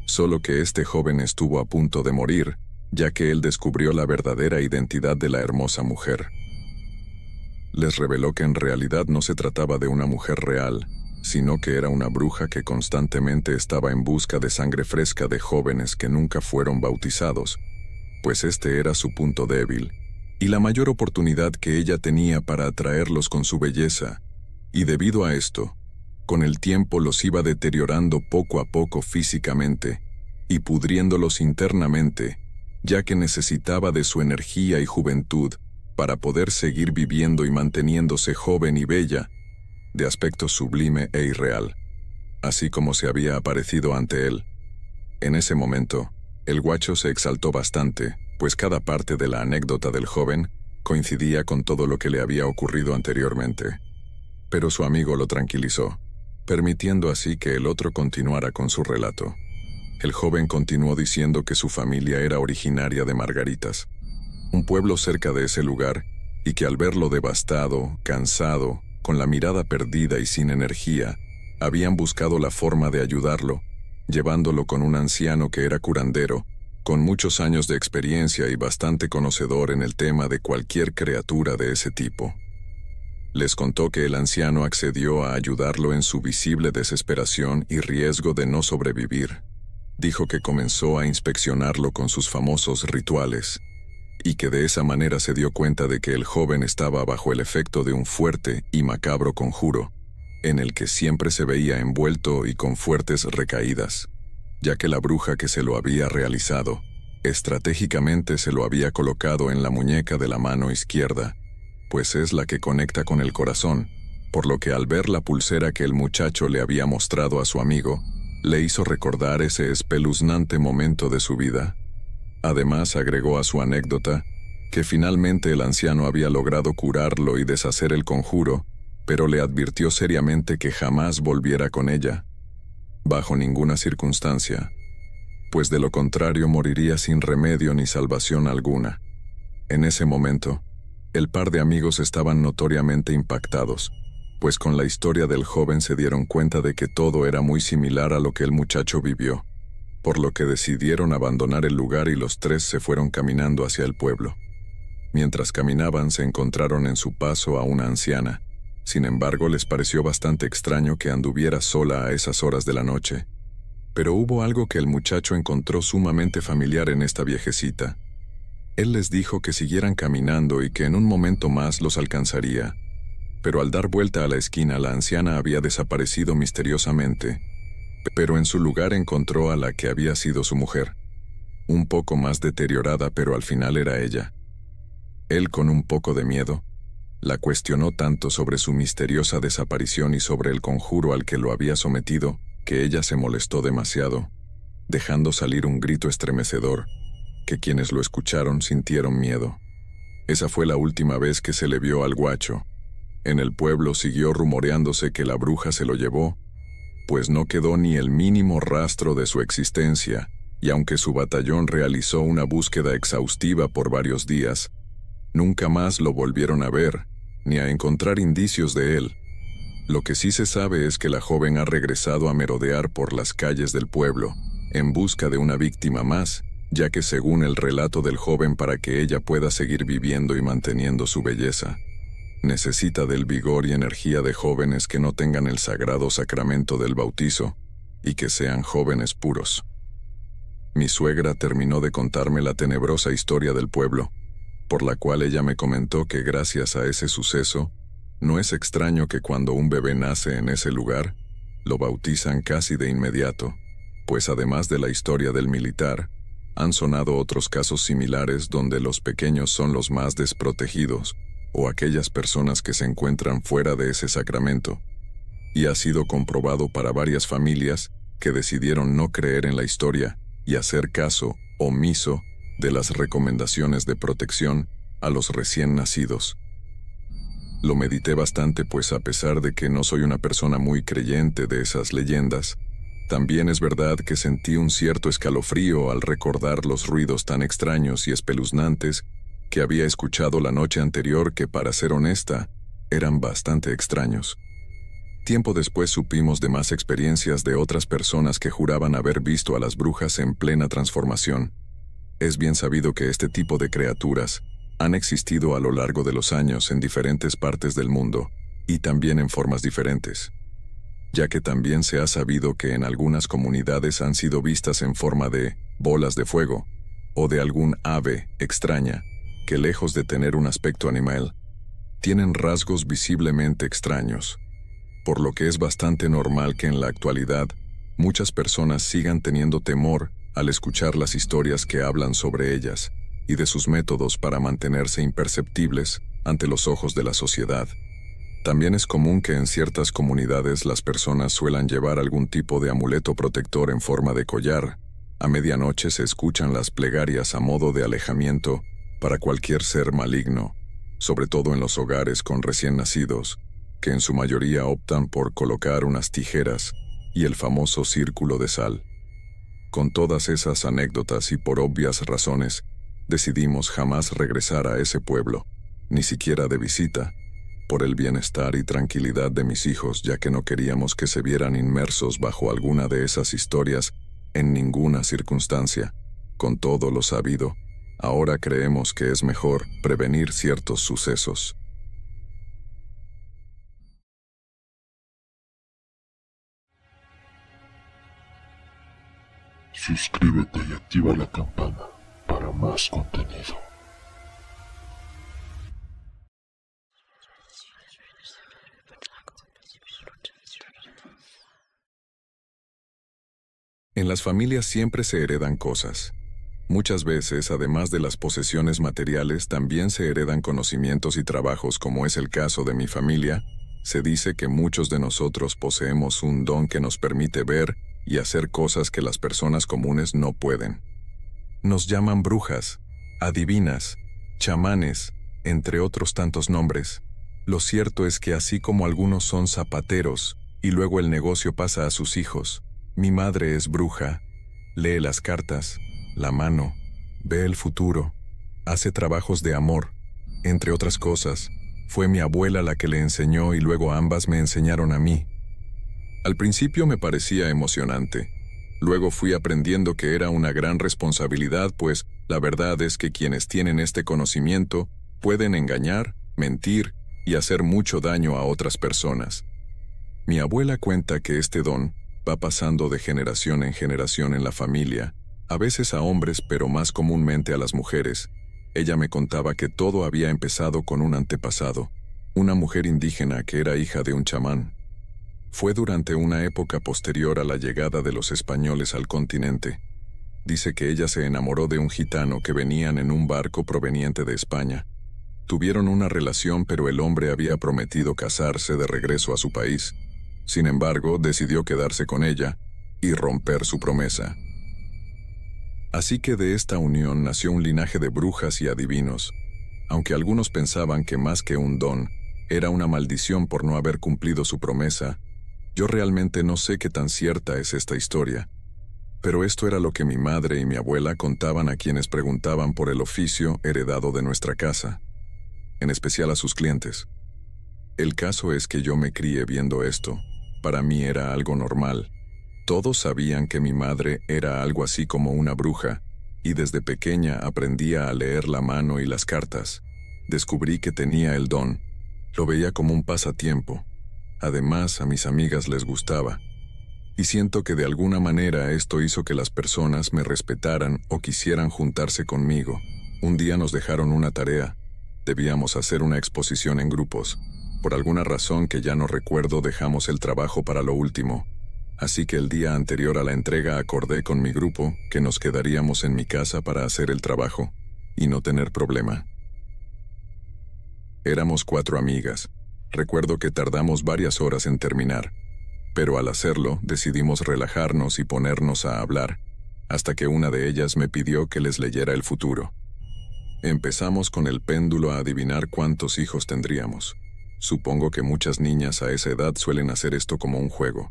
solo que este joven estuvo a punto de morir, ya que él descubrió la verdadera identidad de la hermosa mujer. Les reveló que en realidad no se trataba de una mujer real, sino que era una bruja que constantemente estaba en busca de sangre fresca de jóvenes que nunca fueron bautizados, pues este era su punto débil, y la mayor oportunidad que ella tenía para atraerlos con su belleza, y debido a esto, con el tiempo los iba deteriorando poco a poco físicamente, y pudriéndolos internamente, ya que necesitaba de su energía y juventud para poder seguir viviendo y manteniéndose joven y bella, de aspecto sublime e irreal, así como se había aparecido ante él. En ese momento, el guacho se exaltó bastante, pues cada parte de la anécdota del joven coincidía con todo lo que le había ocurrido anteriormente. Pero su amigo lo tranquilizó, permitiendo así que el otro continuara con su relato. El joven continuó diciendo que su familia era originaria de Margaritas, un pueblo cerca de ese lugar, y que al verlo devastado, cansado, con la mirada perdida y sin energía, habían buscado la forma de ayudarlo, llevándolo con un anciano que era curandero, con muchos años de experiencia y bastante conocedor en el tema de cualquier criatura de ese tipo. Les contó que el anciano accedió a ayudarlo en su visible desesperación y riesgo de no sobrevivir. Dijo que comenzó a inspeccionarlo con sus famosos rituales, y que de esa manera se dio cuenta de que el joven estaba bajo el efecto de un fuerte y macabro conjuro, en el que siempre se veía envuelto y con fuertes recaídas, ya que la bruja que se lo había realizado, estratégicamente se lo había colocado en la muñeca de la mano izquierda, pues es la que conecta con el corazón, por lo que al ver la pulsera que el muchacho le había mostrado a su amigo, le hizo recordar ese espeluznante momento de su vida. Además, agregó a su anécdota que finalmente el anciano había logrado curarlo y deshacer el conjuro, pero le advirtió seriamente que jamás volviera con ella, bajo ninguna circunstancia, pues de lo contrario moriría sin remedio ni salvación alguna. En ese momento, el par de amigos estaban notoriamente impactados, pues con la historia del joven se dieron cuenta de que todo era muy similar a lo que el muchacho vivió, por lo que decidieron abandonar el lugar y los tres se fueron caminando hacia el pueblo. Mientras caminaban se encontraron en su paso a una anciana. Sin embargo, les pareció bastante extraño que anduviera sola a esas horas de la noche. Pero hubo algo que el muchacho encontró sumamente familiar en esta viejecita. Él les dijo que siguieran caminando y que en un momento más los alcanzaría. Pero al dar vuelta a la esquina, la anciana había desaparecido misteriosamente. Pero en su lugar encontró a la que había sido su mujer. Un poco más deteriorada, pero al final era ella. Él, con un poco de miedo, la cuestionó tanto sobre su misteriosa desaparición y sobre el conjuro al que lo había sometido, que ella se molestó demasiado, dejando salir un grito estremecedor, que quienes lo escucharon sintieron miedo. Esa fue la última vez que se le vio al guacho. En el pueblo siguió rumoreándose que la bruja se lo llevó, pues no quedó ni el mínimo rastro de su existencia, y aunque su batallón realizó una búsqueda exhaustiva por varios días, nunca más lo volvieron a ver, ni a encontrar indicios de él. Lo que sí se sabe es que la joven ha regresado a merodear por las calles del pueblo, en busca de una víctima más, ya que según el relato del joven, para que ella pueda seguir viviendo y manteniendo su belleza, necesita del vigor y energía de jóvenes que no tengan el sagrado sacramento del bautizo y que sean jóvenes puros. Mi suegra terminó de contarme la tenebrosa historia del pueblo, por la cual ella me comentó que gracias a ese suceso, no es extraño que cuando un bebé nace en ese lugar, lo bautizan casi de inmediato, pues además de la historia del militar, han sonado otros casos similares donde los pequeños son los más desprotegidos, o aquellas personas que se encuentran fuera de ese sacramento, y ha sido comprobado para varias familias que decidieron no creer en la historia y hacer caso omiso de las recomendaciones de protección a los recién nacidos. Lo medité bastante, pues a pesar de que no soy una persona muy creyente de esas leyendas, también es verdad que sentí un cierto escalofrío al recordar los ruidos tan extraños y espeluznantes que había escuchado la noche anterior, que para ser honesta, eran bastante extraños. Tiempo después supimos de más experiencias de otras personas que juraban haber visto a las brujas en plena transformación. Es bien sabido que este tipo de criaturas han existido a lo largo de los años en diferentes partes del mundo, y también en formas diferentes, ya que también se ha sabido que en algunas comunidades han sido vistas en forma de bolas de fuego, o de algún ave extraña, que lejos de tener un aspecto animal, tienen rasgos visiblemente extraños, por lo que es bastante normal que en la actualidad muchas personas sigan teniendo temor al escuchar las historias que hablan sobre ellas y de sus métodos para mantenerse imperceptibles ante los ojos de la sociedad. También es común que en ciertas comunidades las personas suelan llevar algún tipo de amuleto protector en forma de collar. A medianoche se escuchan las plegarias a modo de alejamiento para cualquier ser maligno, sobre todo en los hogares con recién nacidos, que en su mayoría optan por colocar unas tijeras y el famoso círculo de sal. Con todas esas anécdotas y por obvias razones, decidimos jamás regresar a ese pueblo, ni siquiera de visita, por el bienestar y tranquilidad de mis hijos, ya que no queríamos que se vieran inmersos bajo alguna de esas historias en ninguna circunstancia. Con todo lo sabido, ahora creemos que es mejor prevenir ciertos sucesos. Suscríbete y activa la campana para más contenido. En las familias siempre se heredan cosas. Muchas veces, además de las posesiones materiales, también se heredan conocimientos y trabajos, como es el caso de mi familia. Se dice que muchos de nosotros poseemos un don que nos permite ver y hacer cosas que las personas comunes no pueden. Nos llaman brujas, adivinas, chamanes, entre otros tantos nombres. Lo cierto es que así como algunos son zapateros y luego el negocio pasa a sus hijos, mi madre es bruja, lee las cartas, la mano, ve el futuro, hace trabajos de amor, entre otras cosas. Fue mi abuela la que le enseñó y luego ambas me enseñaron a mí. Al principio me parecía emocionante. Luego fui aprendiendo que era una gran responsabilidad, pues la verdad es que quienes tienen este conocimiento pueden engañar, mentir y hacer mucho daño a otras personas. Mi abuela cuenta que este don va pasando de generación en generación en la familia, a veces a hombres, pero más comúnmente a las mujeres. Ella me contaba que todo había empezado con un antepasado, una mujer indígena que era hija de un chamán. Fue durante una época posterior a la llegada de los españoles al continente. Dice que ella se enamoró de un gitano que venían en un barco proveniente de España. Tuvieron una relación, pero el hombre había prometido casarse de regreso a su país. Sin embargo, decidió quedarse con ella y romper su promesa. Así que de esta unión nació un linaje de brujas y adivinos, aunque algunos pensaban que más que un don, era una maldición por no haber cumplido su promesa. Yo realmente no sé qué tan cierta es esta historia, pero esto era lo que mi madre y mi abuela contaban a quienes preguntaban por el oficio heredado de nuestra casa, en especial a sus clientes. El caso es que yo me crié viendo esto. Para mí era algo normal. Todos sabían que mi madre era algo así como una bruja, y desde pequeña aprendía a leer la mano y las cartas. Descubrí que tenía el don. Lo veía como un pasatiempo. Además, a mis amigas les gustaba. Y siento que de alguna manera esto hizo que las personas me respetaran o quisieran juntarse conmigo. Un día nos dejaron una tarea. Debíamos hacer una exposición en grupos. Por alguna razón que ya no recuerdo, dejamos el trabajo para lo último. Así que el día anterior a la entrega acordé con mi grupo que nos quedaríamos en mi casa para hacer el trabajo y no tener problema. Éramos 4 amigas. Recuerdo que tardamos varias horas en terminar, pero al hacerlo decidimos relajarnos y ponernos a hablar, hasta que una de ellas me pidió que les leyera el futuro. Empezamos con el péndulo a adivinar cuántos hijos tendríamos. Supongo que muchas niñas a esa edad suelen hacer esto como un juego.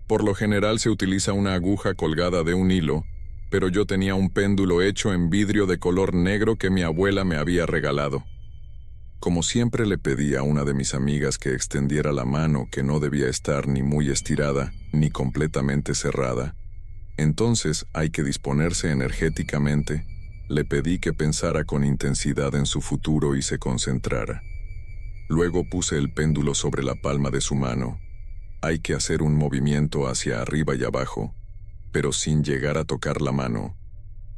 Por lo general se utiliza una aguja colgada de un hilo, pero yo tenía un péndulo hecho en vidrio de color negro que mi abuela me había regalado. Como siempre, le pedí a una de mis amigas que extendiera la mano, que no debía estar ni muy estirada ni completamente cerrada. Entonces hay que disponerse energéticamente. Le pedí que pensara con intensidad en su futuro y se concentrara. Luego puse el péndulo sobre la palma de su mano. Hay que hacer un movimiento hacia arriba y abajo, pero sin llegar a tocar la mano.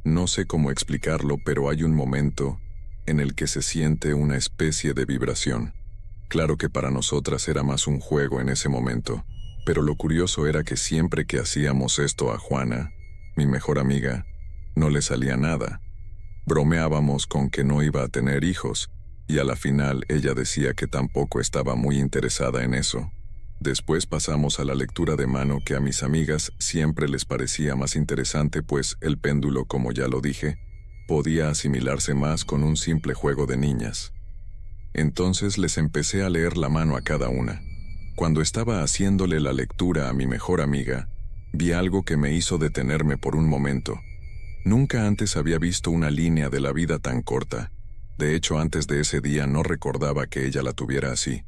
No sé cómo explicarlo, pero hay un momento en el que se siente una especie de vibración. Claro que para nosotras era más un juego en ese momento, pero lo curioso era que siempre que hacíamos esto a Juana, mi mejor amiga, no le salía nada. Bromeábamos con que no iba a tener hijos, y a la final ella decía que tampoco estaba muy interesada en eso. Después pasamos a la lectura de mano, que a mis amigas siempre les parecía más interesante, pues el péndulo, como ya lo dije, podía asimilarse más con un simple juego de niñas. Entonces les empecé a leer la mano a cada una. Cuando estaba haciéndole la lectura a mi mejor amiga, vi algo que me hizo detenerme por un momento. Nunca antes había visto una línea de la vida tan corta. De hecho, antes de ese día no recordaba que ella la tuviera así.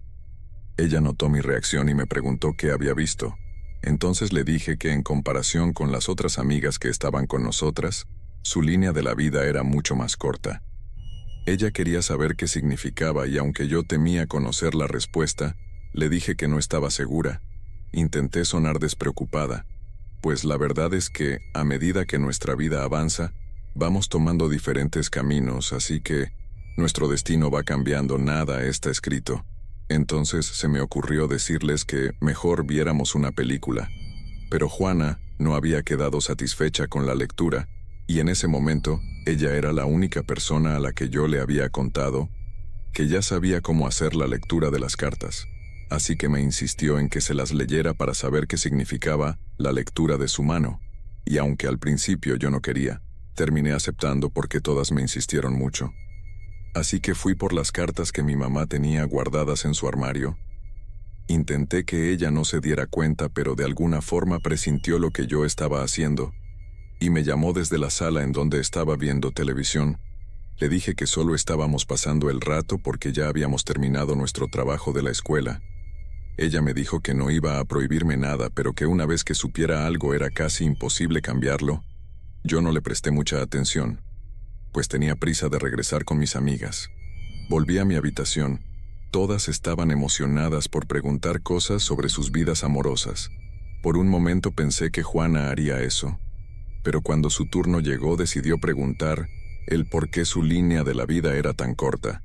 Ella notó mi reacción y me preguntó qué había visto. Entonces le dije que en comparación con las otras amigas que estaban con nosotras, su línea de la vida era mucho más corta. Ella quería saber qué significaba y aunque yo temía conocer la respuesta, le dije que no estaba segura. Intenté sonar despreocupada, pues la verdad es que, a medida que nuestra vida avanza, vamos tomando diferentes caminos, así que nuestro destino va cambiando, nada está escrito. Entonces se me ocurrió decirles que mejor viéramos una película. Pero Juana no había quedado satisfecha con la lectura, y en ese momento ella era la única persona a la que yo le había contado que ya sabía cómo hacer la lectura de las cartas. Así que me insistió en que se las leyera para saber qué significaba la lectura de su mano, y aunque al principio yo no quería, terminé aceptando porque todas me insistieron mucho. Así que fui por las cartas que mi mamá tenía guardadas en su armario. Intenté que ella no se diera cuenta, pero de alguna forma presintió lo que yo estaba haciendo, y me llamó desde la sala en donde estaba viendo televisión. Le dije que solo estábamos pasando el rato porque ya habíamos terminado nuestro trabajo de la escuela. Ella me dijo que no iba a prohibirme nada, pero que una vez que supiera algo era casi imposible cambiarlo. Yo no le presté mucha atención, pues tenía prisa de regresar con mis amigas. Volví a mi habitación. Todas estaban emocionadas por preguntar cosas sobre sus vidas amorosas. Por un momento pensé que Juana haría eso, pero cuando su turno llegó decidió preguntar el por qué su línea de la vida era tan corta.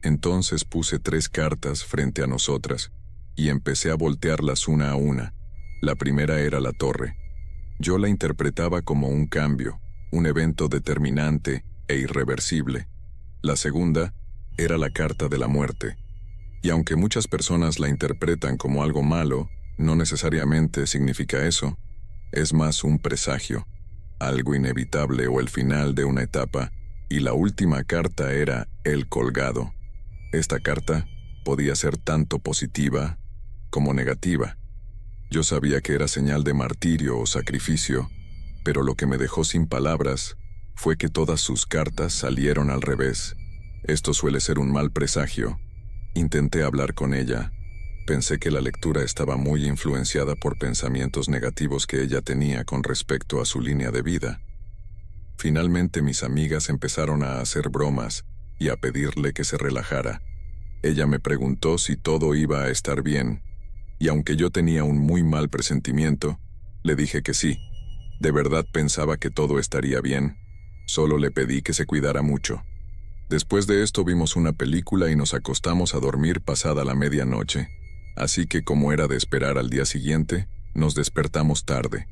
Entonces puse 3 cartas frente a nosotras y empecé a voltearlas una a una. La primera era la torre. Yo la interpretaba como un cambio, un evento determinante e irreversible. La segunda era la carta de la muerte. Y aunque muchas personas la interpretan como algo malo, no necesariamente significa eso. Es más un presagio, algo inevitable o el final de una etapa. Y la última carta era el colgado. Esta carta podía ser tanto positiva como negativa. Yo sabía que era señal de martirio o sacrificio, pero lo que me dejó sin palabras fue que todas sus cartas salieron al revés. Esto suele ser un mal presagio. Intenté hablar con ella. Pensé que la lectura estaba muy influenciada por pensamientos negativos que ella tenía con respecto a su línea de vida. Finalmente mis amigas empezaron a hacer bromas y a pedirle que se relajara. Ella me preguntó si todo iba a estar bien, y aunque yo tenía un muy mal presentimiento, le dije que sí. De verdad pensaba que todo estaría bien. Solo le pedí que se cuidara mucho. Después de esto vimos una película y nos acostamos a dormir pasada la medianoche. Así que, como era de esperar, al día siguiente, nos despertamos tarde.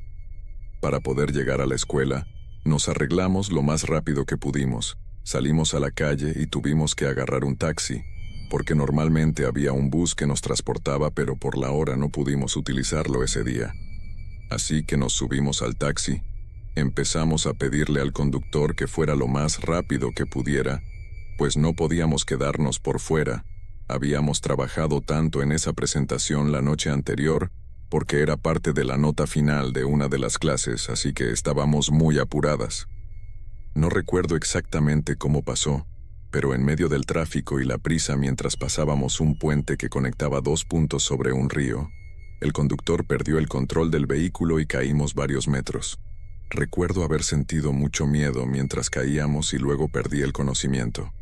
Para poder llegar a la escuela, nos arreglamos lo más rápido que pudimos. Salimos a la calle y tuvimos que agarrar un taxi, porque normalmente había un bus que nos transportaba, pero por la hora no pudimos utilizarlo ese día. Así que nos subimos al taxi. Empezamos a pedirle al conductor que fuera lo más rápido que pudiera, pues no podíamos quedarnos por fuera. Habíamos trabajado tanto en esa presentación la noche anterior, porque era parte de la nota final de una de las clases, así que estábamos muy apuradas. No recuerdo exactamente cómo pasó, pero en medio del tráfico y la prisa mientras pasábamos un puente que conectaba 2 puntos sobre un río, el conductor perdió el control del vehículo y caímos varios metros. Recuerdo haber sentido mucho miedo mientras caíamos y luego perdí el conocimiento.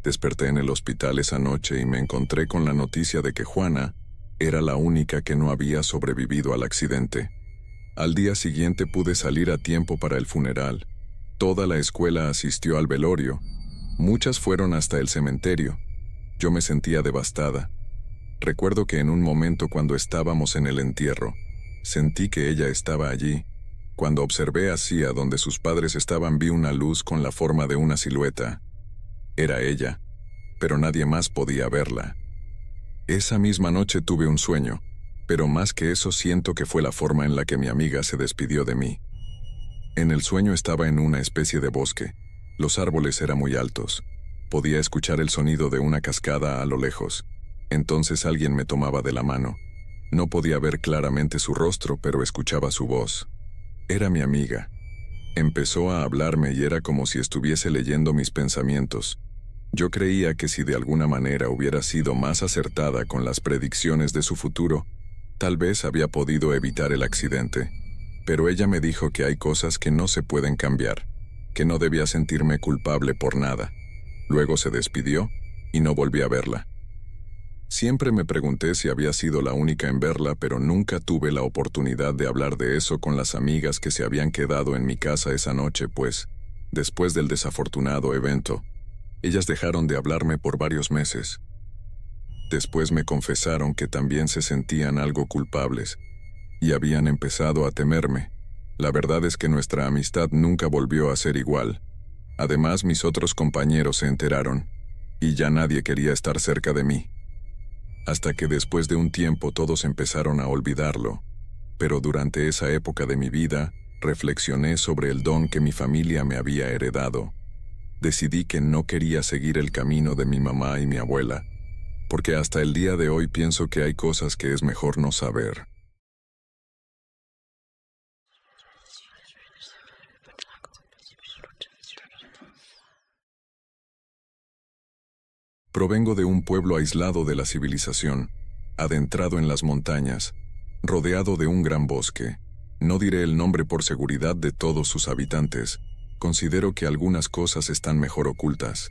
Desperté en el hospital esa noche y me encontré con la noticia de que Juana era la única que no había sobrevivido al accidente. Al día siguiente pude salir a tiempo para el funeral. Toda la escuela asistió al velorio. Muchas fueron hasta el cementerio. Yo me sentía devastada. Recuerdo que en un momento cuando estábamos en el entierro, sentí que ella estaba allí. Cuando observé hacia donde sus padres estaban, vi una luz con la forma de una silueta. Era ella, pero nadie más podía verla. Esa misma noche tuve un sueño, pero más que eso siento que fue la forma en la que mi amiga se despidió de mí. En el sueño estaba en una especie de bosque. Los árboles eran muy altos. Podía escuchar el sonido de una cascada a lo lejos. Entonces alguien me tomaba de la mano. No podía ver claramente su rostro, pero escuchaba su voz. Era mi amiga. Empezó a hablarme y era como si estuviese leyendo mis pensamientos. Yo creía que si de alguna manera hubiera sido más acertada con las predicciones de su futuro, tal vez había podido evitar el accidente. Pero ella me dijo que hay cosas que no se pueden cambiar, que no debía sentirme culpable por nada. Luego se despidió y no volví a verla. Siempre me pregunté si había sido la única en verla, pero nunca tuve la oportunidad de hablar de eso con las amigas que se habían quedado en mi casa esa noche, pues, después del desafortunado evento, ellas dejaron de hablarme por varios meses. Después me confesaron que también se sentían algo culpables y habían empezado a temerme. La verdad es que nuestra amistad nunca volvió a ser igual. Además, mis otros compañeros se enteraron y ya nadie quería estar cerca de mí. Hasta que después de un tiempo todos empezaron a olvidarlo. Pero durante esa época de mi vida, reflexioné sobre el don que mi familia me había heredado. Decidí que no quería seguir el camino de mi mamá y mi abuela, porque hasta el día de hoy pienso que hay cosas que es mejor no saber. Provengo de un pueblo aislado de la civilización, adentrado en las montañas, rodeado de un gran bosque. No diré el nombre por seguridad de todos sus habitantes. Considero que algunas cosas están mejor ocultas.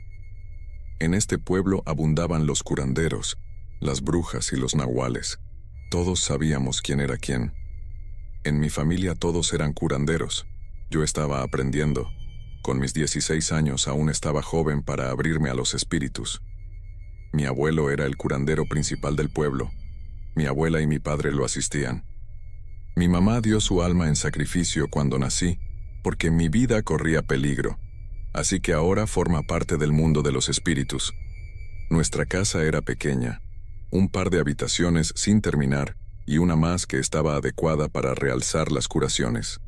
En este pueblo abundaban los curanderos, las brujas y los nahuales. Todos sabíamos quién era quién. En mi familia todos eran curanderos. Yo estaba aprendiendo. Con mis 16 años aún estaba joven para abrirme a los espíritus. Mi abuelo era el curandero principal del pueblo. Mi abuela y mi padre lo asistían. Mi mamá dio su alma en sacrificio cuando nací, porque mi vida corría peligro. Así que ahora forma parte del mundo de los espíritus. Nuestra casa era pequeña, un par de habitaciones sin terminar y una más que estaba adecuada para realzar las curaciones.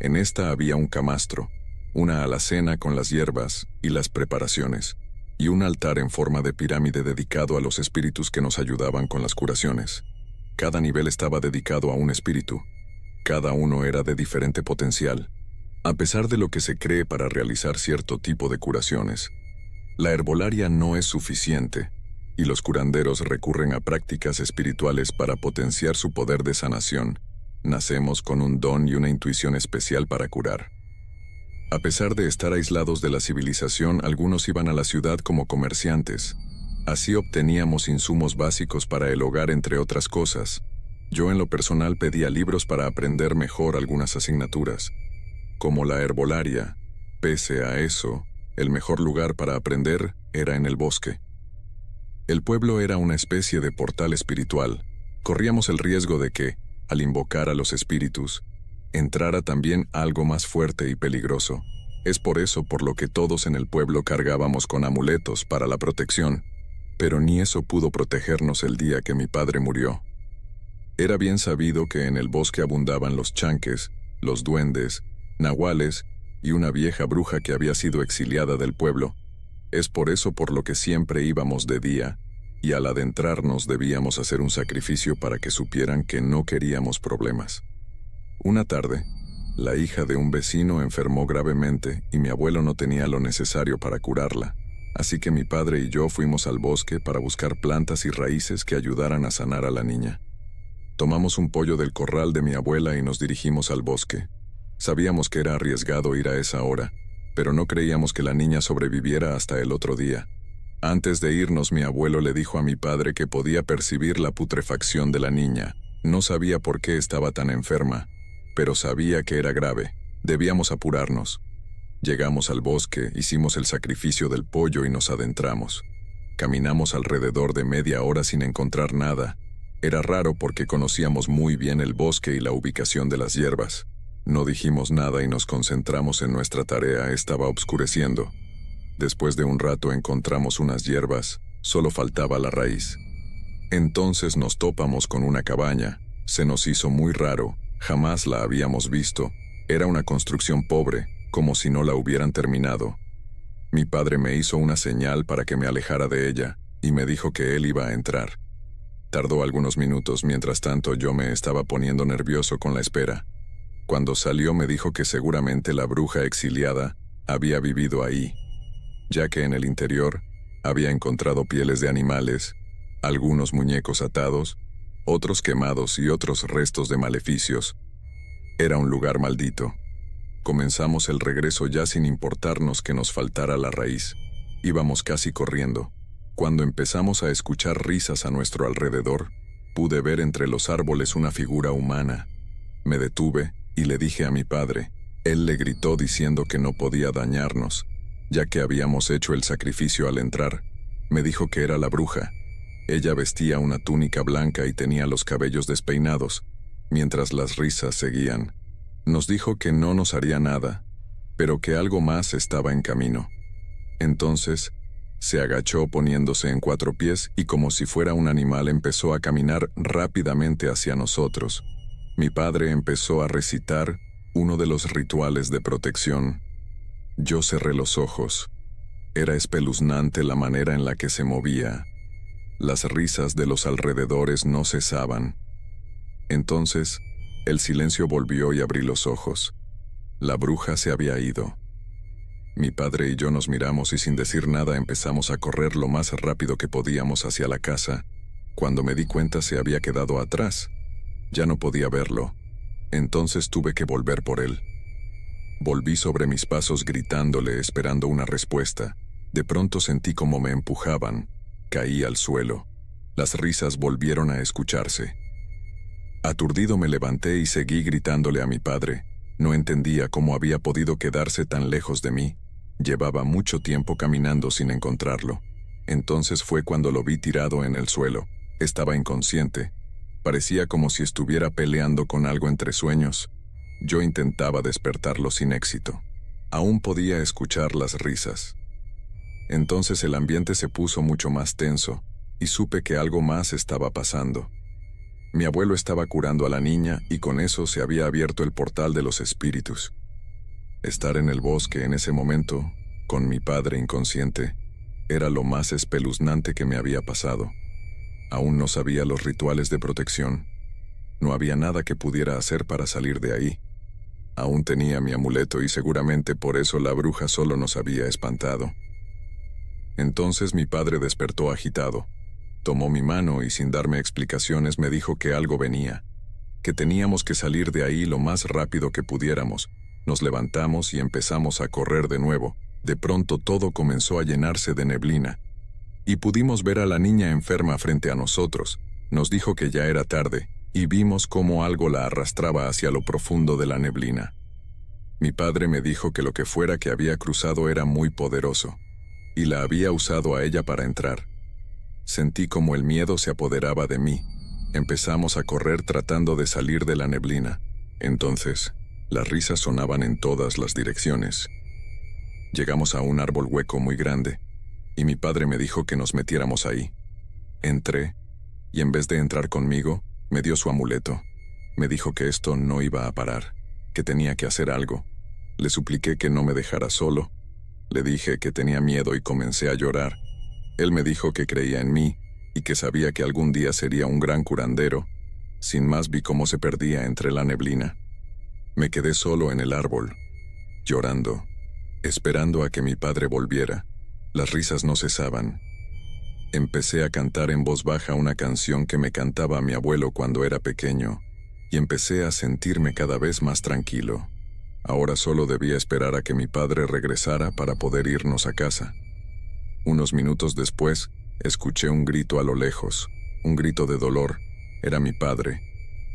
En esta había un camastro, una alacena con las hierbas y las preparaciones, y un altar en forma de pirámide dedicado a los espíritus que nos ayudaban con las curaciones. Cada nivel estaba dedicado a un espíritu. Cada uno era de diferente potencial, a pesar de lo que se cree para realizar cierto tipo de curaciones. La herbolaria no es suficiente, y los curanderos recurren a prácticas espirituales para potenciar su poder de sanación. Nacemos con un don y una intuición especial para curar. A pesar de estar aislados de la civilización, algunos iban a la ciudad como comerciantes. Así obteníamos insumos básicos para el hogar, entre otras cosas. Yo en lo personal pedía libros para aprender mejor algunas asignaturas, como la herbolaria. Pese a eso, el mejor lugar para aprender era en el bosque. El pueblo era una especie de portal espiritual. Corríamos el riesgo de que, al invocar a los espíritus, entrara también algo más fuerte y peligroso. Es por eso por lo que todos en el pueblo cargábamos con amuletos para la protección, pero ni eso pudo protegernos el día que mi padre murió. Era bien sabido que en el bosque abundaban los chanques, los duendes, nahuales y una vieja bruja que había sido exiliada del pueblo. Es por eso por lo que siempre íbamos de día, y al adentrarnos debíamos hacer un sacrificio para que supieran que no queríamos problemas. Una tarde, la hija de un vecino enfermó gravemente y mi abuelo no tenía lo necesario para curarla, así que mi padre y yo fuimos al bosque para buscar plantas y raíces que ayudaran a sanar a la niña. Tomamos un pollo del corral de mi abuela y nos dirigimos al bosque. Sabíamos que era arriesgado ir a esa hora, pero no creíamos que la niña sobreviviera hasta el otro día. Antes de irnos, mi abuelo le dijo a mi padre que podía percibir la putrefacción de la niña. No sabía por qué estaba tan enferma, pero sabía que era grave. Debíamos apurarnos. Llegamos al bosque, hicimos el sacrificio del pollo y nos adentramos. Caminamos alrededor de media hora sin encontrar nada. Era raro porque conocíamos muy bien el bosque y la ubicación de las hierbas. No dijimos nada y nos concentramos en nuestra tarea. Estaba oscureciendo. Después de un rato encontramos unas hierbas, solo faltaba la raíz. Entonces nos topamos con una cabaña. Se nos hizo muy raro, jamás la habíamos visto. Era una construcción pobre, como si no la hubieran terminado. Mi padre me hizo una señal para que me alejara de ella, y me dijo que él iba a entrar. Tardó algunos minutos, mientras tanto yo me estaba poniendo nervioso con la espera. Cuando salió me dijo que seguramente la bruja exiliada había vivido ahí, ya que en el interior había encontrado pieles de animales, algunos muñecos atados, otros quemados y otros restos de maleficios. Era un lugar maldito. Comenzamos el regreso ya sin importarnos que nos faltara la raíz. Íbamos casi corriendo. Cuando empezamos a escuchar risas a nuestro alrededor, pude ver entre los árboles una figura humana. Me detuve y le dije a mi padre. Él le gritó diciendo que no podía dañarnos, ya que habíamos hecho el sacrificio al entrar. Me dijo que era la bruja. Ella vestía una túnica blanca y tenía los cabellos despeinados, mientras las risas seguían. Nos dijo que no nos haría nada, pero que algo más estaba en camino. Entonces, se agachó poniéndose en 4 pies y como si fuera un animal empezó a caminar rápidamente hacia nosotros. Mi padre empezó a recitar uno de los rituales de protección. Yo cerré los ojos. Era espeluznante la manera en la que se movía. Las risas de los alrededores no cesaban. Entonces, el silencio volvió y abrí los ojos. La bruja se había ido. Mi padre y yo nos miramos y sin decir nada empezamos a correr lo más rápido que podíamos hacia la casa. Cuando me di cuenta se había quedado atrás. Ya no podía verlo. Entonces tuve que volver por él. Volví sobre mis pasos gritándole, esperando una respuesta. De pronto sentí como me empujaban. Caí al suelo. Las risas volvieron a escucharse. Aturdido me levanté y seguí gritándole a mi padre. No entendía cómo había podido quedarse tan lejos de mí. Llevaba mucho tiempo caminando sin encontrarlo. Entonces fue cuando lo vi tirado en el suelo. Estaba inconsciente. Parecía como si estuviera peleando con algo entre sueños. Yo intentaba despertarlo sin éxito. Aún podía escuchar las risas. Entonces el ambiente se puso mucho más tenso, y supe que algo más estaba pasando. Mi abuelo estaba curando a la niña y con eso se había abierto el portal de los espíritus. Estar en el bosque en ese momento, con mi padre inconsciente, era lo más espeluznante que me había pasado. Aún no sabía los rituales de protección. No había nada que pudiera hacer para salir de ahí. Aún tenía mi amuleto y seguramente por eso la bruja solo nos había espantado. Entonces mi padre despertó agitado. Tomó mi mano y sin darme explicaciones me dijo que algo venía, que teníamos que salir de ahí lo más rápido que pudiéramos. Nos levantamos y empezamos a correr de nuevo. De pronto todo comenzó a llenarse de neblina, y pudimos ver a la niña enferma frente a nosotros. Nos dijo que ya era tarde, y vimos cómo algo la arrastraba hacia lo profundo de la neblina. Mi padre me dijo que lo que fuera que había cruzado era muy poderoso, y la había usado a ella para entrar. Sentí como el miedo se apoderaba de mí. Empezamos a correr tratando de salir de la neblina. Entonces, las risas sonaban en todas las direcciones. Llegamos a un árbol hueco muy grande, y mi padre me dijo que nos metiéramos ahí. Entré, y en vez de entrar conmigo, me dio su amuleto. Me dijo que esto no iba a parar, que tenía que hacer algo. Le supliqué que no me dejara solo. Le dije que tenía miedo y comencé a llorar. Él me dijo que creía en mí y que sabía que algún día sería un gran curandero. Sin más vi cómo se perdía entre la neblina. Me quedé solo en el árbol, llorando, esperando a que mi padre volviera. Las risas no cesaban. Empecé a cantar en voz baja una canción que me cantaba mi abuelo cuando era pequeño, y empecé a sentirme cada vez más tranquilo. Ahora solo debía esperar a que mi padre regresara para poder irnos a casa. Unos minutos después, escuché un grito a lo lejos, un grito de dolor. Era mi padre.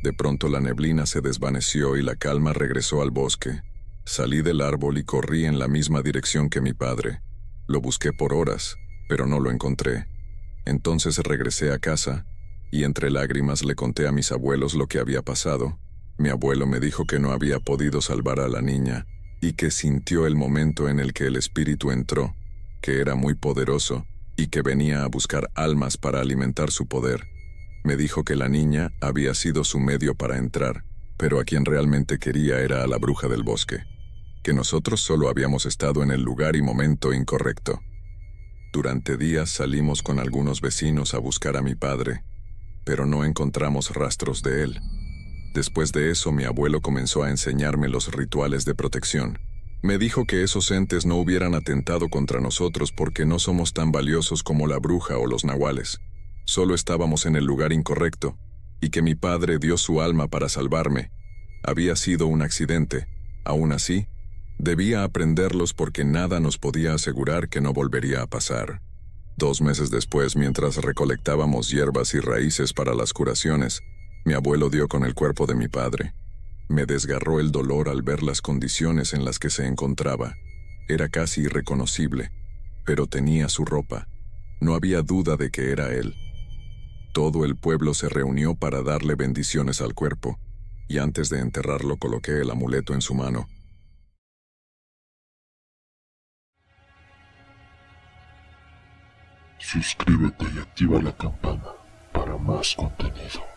De pronto la neblina se desvaneció y la calma regresó al bosque. Salí del árbol y corrí en la misma dirección que mi padre. Lo busqué por horas, pero no lo encontré. Entonces regresé a casa, y entre lágrimas le conté a mis abuelos lo que había pasado. Mi abuelo me dijo que no había podido salvar a la niña, y que sintió el momento en el que el espíritu entró, que era muy poderoso, y que venía a buscar almas para alimentar su poder. Me dijo que la niña había sido su medio para entrar, pero a quien realmente quería era a la bruja del bosque, que nosotros solo habíamos estado en el lugar y momento incorrecto. Durante días salimos con algunos vecinos a buscar a mi padre, pero no encontramos rastros de él. Después de eso, mi abuelo comenzó a enseñarme los rituales de protección. Me dijo que esos entes no hubieran atentado contra nosotros porque no somos tan valiosos como la bruja o los nahuales. Solo estábamos en el lugar incorrecto, y que mi padre dio su alma para salvarme. Había sido un accidente. Aún así, debía aprenderlos porque nada nos podía asegurar que no volvería a pasar. 2 meses después, mientras recolectábamos hierbas y raíces para las curaciones, mi abuelo dio con el cuerpo de mi padre. Me desgarró el dolor al ver las condiciones en las que se encontraba. Era casi irreconocible, pero tenía su ropa. No había duda de que era él. Todo el pueblo se reunió para darle bendiciones al cuerpo, y antes de enterrarlo coloqué el amuleto en su mano. Suscríbete y activa la campana para más contenido.